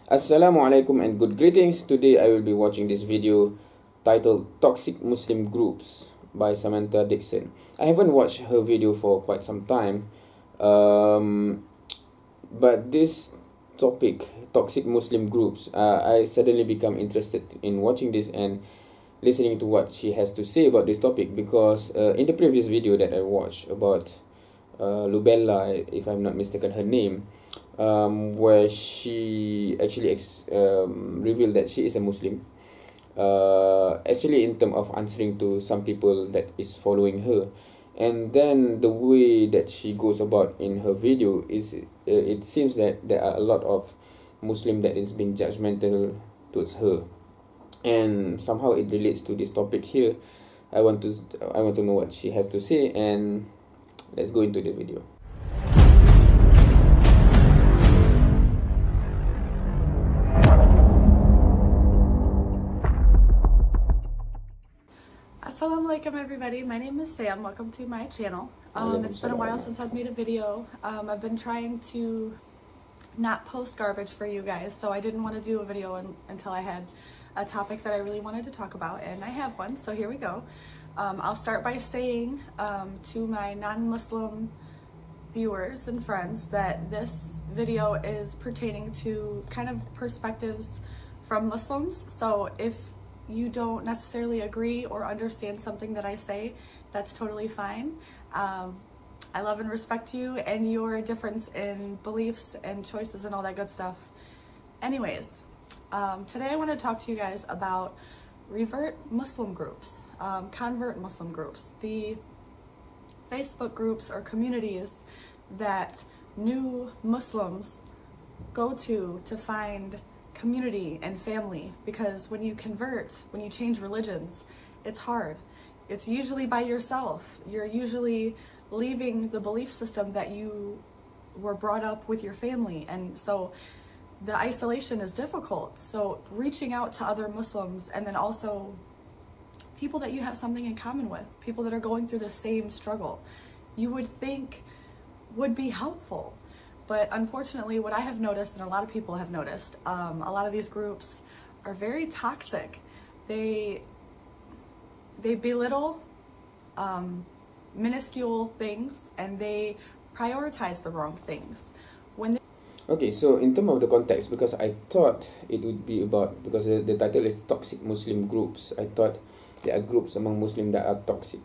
Assalamualaikum and good greetings. Today I will be watching this video titled Toxic Muslim Groups by Samantha Dixon. I haven't watched her video for quite some time, but this topic, toxic Muslim groups, I suddenly become interested in watching this and listening to what she has to say about this topic, because in the previous video that I watched about Lubella, if I'm not mistaken her name, where she actually revealed that she is a Muslim, actually in terms of answering to some people that is following her. And then the way that she goes about in her video is, it seems that there are a lot of Muslim that is being judgmental towards her, and somehow it relates to this topic here. I want to know what she has to say, and let's go into the video. Assalamualaikum everybody, my name is Sam. Welcome to my channel. It's been a while since I've made a video. I've been trying to not post garbage for you guys, so I didn't want to do a video until I had a topic that I really wanted to talk about, and I have one, so here we go. I'll start by saying to my non-Muslim viewers and friends that this video is pertaining to kind of perspectives from Muslims, so if you don't necessarily agree or understand something that I say, that's totally fine. I love and respect you and your difference in beliefs and choices and all that good stuff. Anyways, today I want to talk to you guys about revert Muslim groups, convert Muslim groups, the Facebook groups or communities that new Muslims go to find community and family, because when you convert, when you change religions, it's hard. It's usually by yourself. You're usually leaving the belief system that you were brought up with your family, and so the isolation is difficult. So reaching out to other Muslims, and then also people that you have something in common with, people that are going through the same struggle, you would think would be helpful. But unfortunately, what I have noticed, and a lot of people have noticed, a lot of these groups are very toxic. They belittle minuscule things, and they prioritize the wrong things. Okay, so in terms of the context, because I thought it would be about, because the title is Toxic Muslim Groups, I thought there are groups among Muslims that are toxic.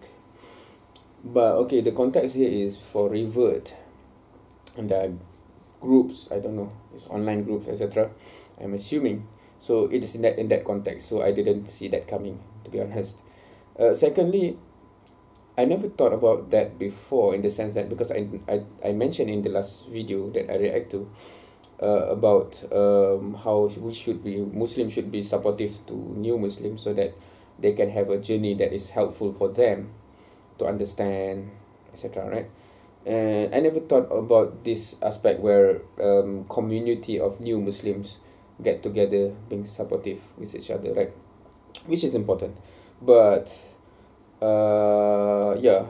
But okay, the context here is for revert, and there are groups, I don't know, it's online groups, etc. I'm assuming. So it is in that context, so I didn't see that coming, to be honest. Secondly, I never thought about that before, in the sense that, because I mentioned in the last video that I react to about how Muslims should be supportive to new Muslims, so that they can have a journey that is helpful for them to understand, etc. Right? And I never thought about this aspect where community of new Muslims get together, being supportive with each other, right? Which is important. But yeah,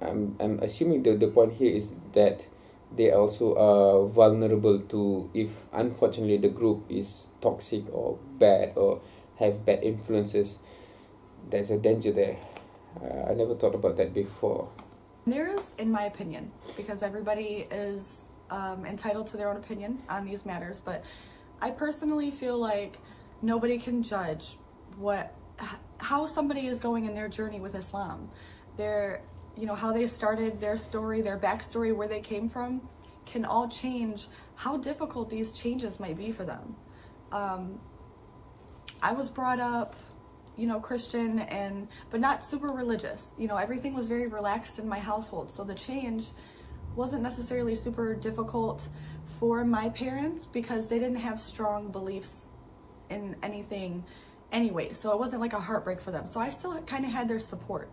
I'm assuming the point here is that they also are vulnerable to, if unfortunately the group is toxic or bad or have bad influences, there's a danger there. I never thought about that before. There is, in my opinion, because everybody is entitled to their own opinion on these matters, but I personally feel like nobody can judge how somebody is going in their journey with Islam. How they started, their story, their backstory, where they came from, can all change how difficult these changes might be for them. I was brought up, Christian, but not super religious. Everything was very relaxed in my household, so the change wasn't necessarily super difficult for my parents, because they didn't have strong beliefs in anything anyway, so it wasn't like a heartbreak for them. So I still kind of had their support,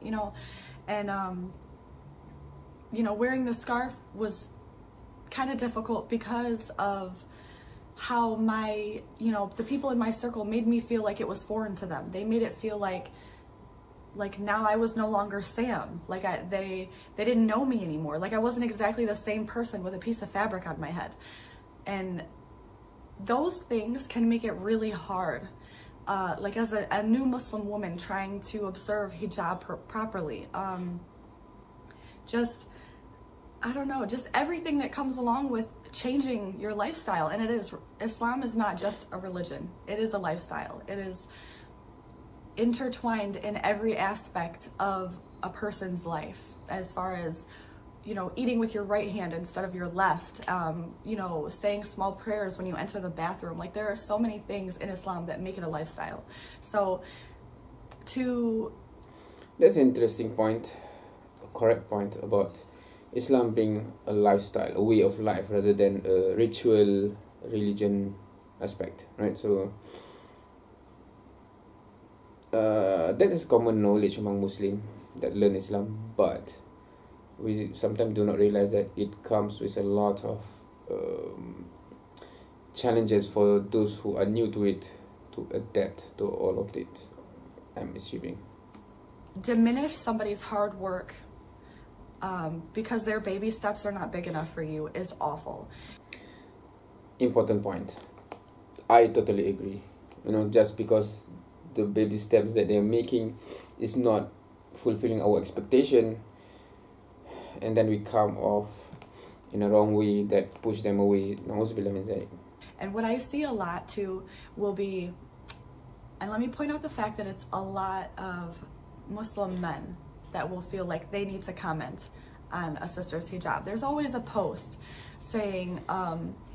and wearing the scarf was kind of difficult because of how the people in my circle made me feel like it was foreign to them. They made it feel like now I was no longer Sam. Like they didn't know me anymore. Like I wasn't exactly the same person with a piece of fabric on my head. And those things can make it really hard. Like as a new Muslim woman trying to observe hijab properly. Just, I don't know, just everything that comes along with changing your lifestyle. And it is, Islam is not just a religion, it is a lifestyle. It is intertwined in every aspect of a person's life, as far as, you know, eating with your right hand instead of your left, you know, saying small prayers when you enter the bathroom. Like, there are so many things in Islam that make it a lifestyle. So that's an interesting point, a correct point about Islam being a lifestyle, a way of life, rather than a ritual religion aspect, right? So that is common knowledge among Muslims that learn Islam, but we sometimes do not realize that it comes with a lot of challenges for those who are new to it to adapt to all of it, I'm assuming. Diminish somebody's hard work because their baby steps are not big enough for you is awful. Important point. I totally agree. You know, just because the baby steps that they're making is not fulfilling our expectation, and then we come off in a wrong way that push them away. And what I see a lot too will be, and let me point out the fact that it's a lot of Muslim men that will feel like they need to comment on a sister's hijab. There's always a post saying,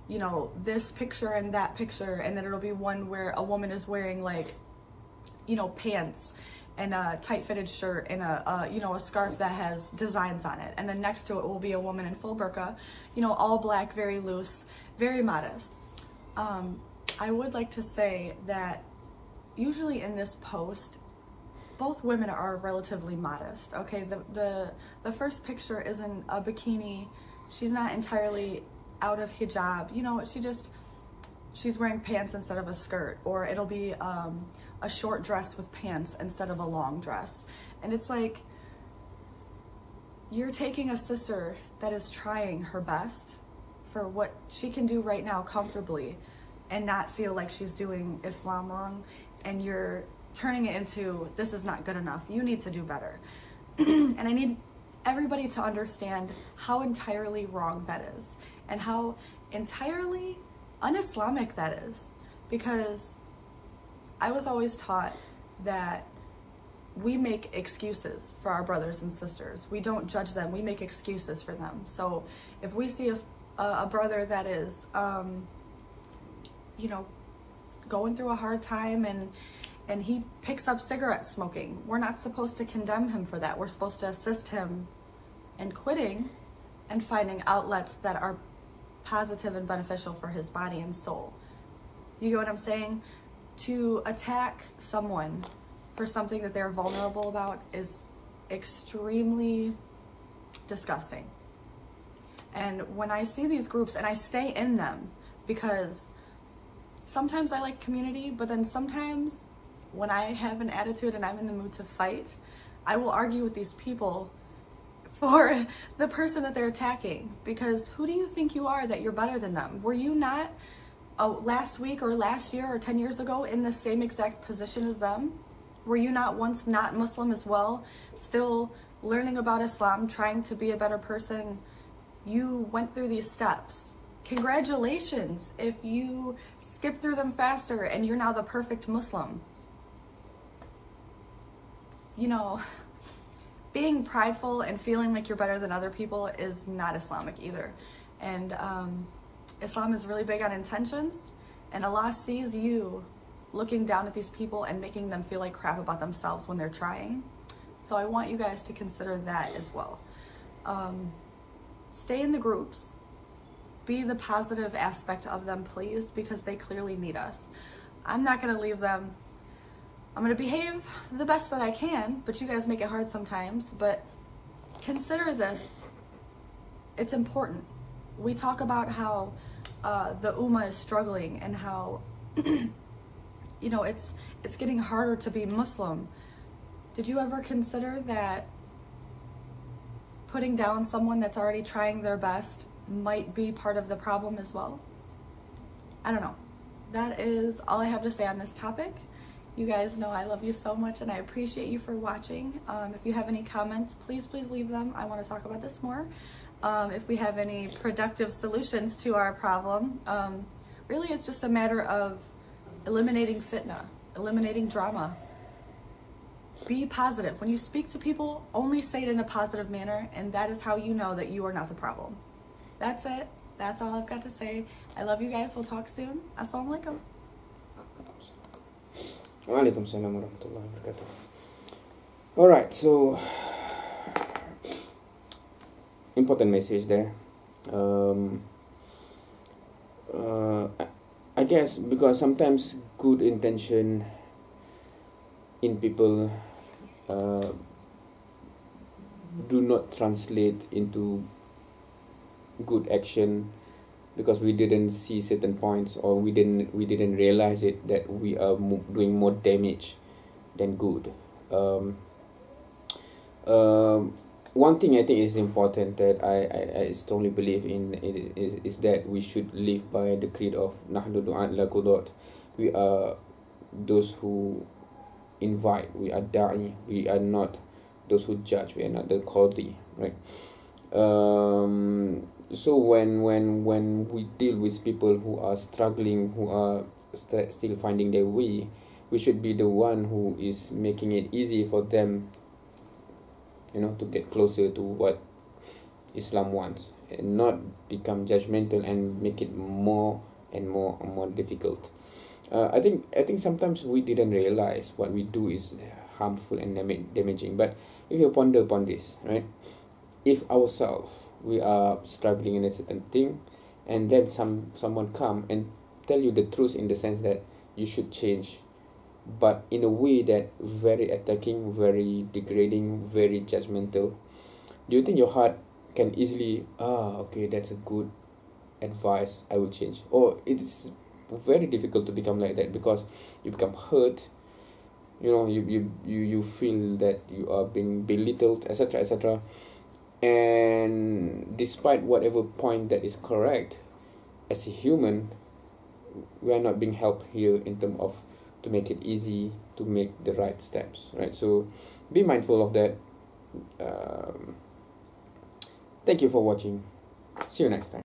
you know, this picture and that picture, and then it'll be one where a woman is wearing, like, you know, pants and a tight-fitted shirt and a you know, a scarf that has designs on it, and then next to it will be a woman in full burqa, you know, all black, very loose, very modest. I would like to say that usually in this post, both women are relatively modest. Okay, the first picture is in a bikini. She's not entirely out of hijab. You know, she's wearing pants instead of a skirt, or it'll be a short dress with pants instead of a long dress. And it's like, you're taking a sister that is trying her best for what she can do right now comfortably and not feel like she's doing Islam wrong, and you're turning it into, this is not good enough, you need to do better. And I need everybody to understand how entirely wrong that is, and how entirely un-Islamic that is, because I was always taught that we make excuses for our brothers and sisters. We don't judge them, we make excuses for them. So if we see a brother that is, you know, going through a hard time and he picks up cigarette smoking, we're not supposed to condemn him for that. We're supposed to assist him in quitting and finding outlets that are positive and beneficial for his body and soul. You get what I'm saying? To attack someone for something that they're vulnerable about is extremely disgusting. And when I see these groups, and I stay in them, because sometimes I like community, but then sometimes when I have an attitude and I'm in the mood to fight, I will argue with these people for the person that they're attacking. Because who do you think you are that you're better than them? Were you not last week or last year or 10 years ago in the same exact position as them? Were you not once not Muslim as well, still learning about Islam, trying to be a better person? You went through these steps. Congratulations if you skip through them faster and you're now the perfect Muslim. You know, being prideful and feeling like you're better than other people is not Islamic either. And Islam is really big on intentions, and Allah sees you looking down at these people and making them feel like crap about themselves when they're trying. So I want you guys to consider that as well. Stay in the groups. Be the positive aspect of them, please, because they clearly need us. I'm not going to leave them. I'm going to behave the best that I can, but you guys make it hard sometimes. But consider this. It's important. We talk about how the Ummah is struggling and how, you know, it's getting harder to be Muslim. Did you ever consider that putting down someone that's already trying their best might be part of the problem as well? I don't know. that is all I have to say on this topic. You guys know I love you so much and I appreciate you for watching. If you have any comments, please leave them. I want to talk about this more. If we have any productive solutions to our problem, really it's just a matter of eliminating fitna, eliminating drama. Be positive. When you speak to people, only say it in a positive manner, and that is how you know that you are not the problem. That's it. That's all I've got to say. I love you guys. We'll talk soon. Assalamualaikum. Waalaikumsalam warahmatullahi wabarakatuh. Alright, so important message there. I guess because sometimes good intention in people do not translate into good action, because we didn't see certain points, or we didn't realize it, that we are doing more damage than good. One thing I think is important that I strongly believe in is that we should live by the creed of Nahnu du'at la qudot. We are those who invite, we are da'i, we are not those who judge, we are not the qadi, right? So when we deal with people who are struggling, who are still finding their way, we should be the one who is making it easy for them, to get closer to what Islam wants, and not become judgmental and make it more and more difficult. I think sometimes we didn't realize what we do is harmful and damaging. But if you ponder upon this, right? If ourselves, we are struggling in a certain thing, and then someone come and tell you the truth in the sense that you should change, but in a way that very attacking, very degrading, very judgmental, do you think your heart can easily, okay, that's a good advice, I will change? Or it's very difficult to become like that, because you become hurt, you feel that you are being belittled, etc. And despite whatever point that is correct, as a human, we are not being helped here in terms of to make it easy to make the right steps, right? So be mindful of that. Thank you for watching. See you next time.